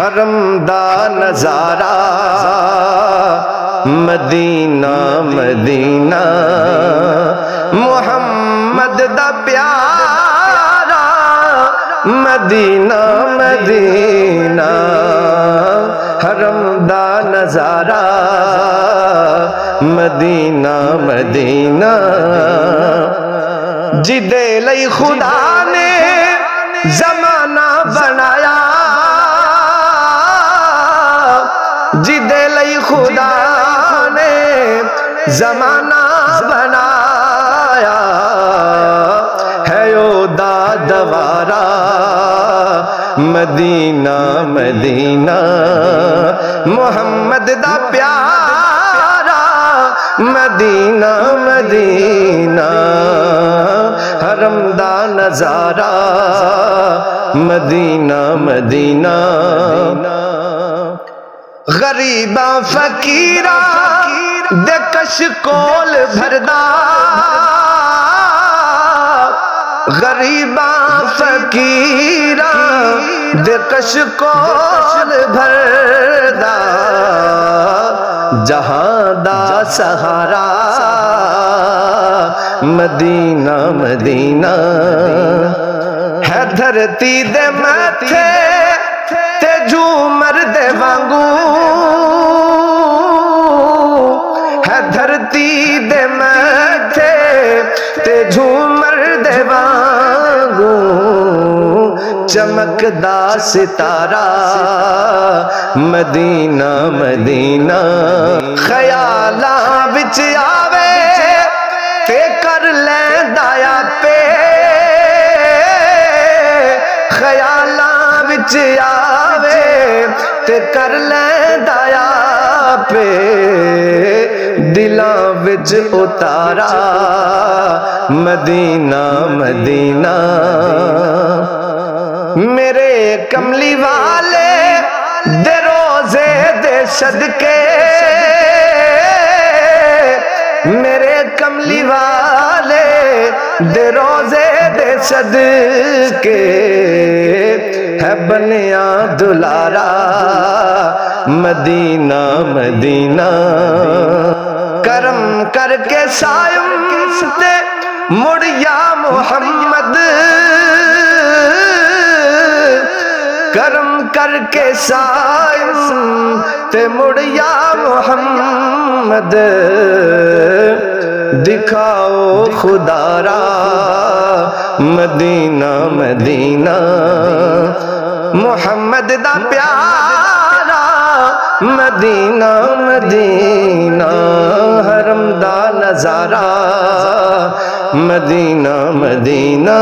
حرم دا نظارہ مدینہ مدینہ محمد دا پیارا مدینہ مدینہ حرم دا نظارہ مدینہ مدینہ جدے لئی خدا نے زمانہ بنایا جدے لئی خدا نے زمانہ بنایا ہے او دا دوارا مدینہ مدینہ محمد دا پیارا مدینہ مدینہ حرم دا نظارہ مدینہ مدینہ غریباں فقیراں دے کش کول بھردا غریباں فقیراں دے کش کول بھردا جہاں دا سہارا مدینہ مدینہ ہے دھرتی دے ماتھے تے جھومر دے وانگو ہے دھرتی دے ماتھے تے جھومر دے وانگو چمکدا ستارہ مدینہ مدینہ خیالاں وچ آوے تے کر لیندا یا پے خیالاں وچ آوے تے کر لیندا یا پے دلاں وچ اتارا مدینہ مدینہ میرے کملی والے دے روزے دے صدقے میرے کملی والے دے روزے دے صدقے ہے بنیا دلارا مدینہ مدینہ کرم کر کے سائم تے مڑیا محمد کرم کر کے سائم تے مڑیا محمد دکھاؤ خدا را مدینہ مدینہ محمد دا پیارا مدینہ مدینہ حرم دا نظارہ مدینہ مدینہ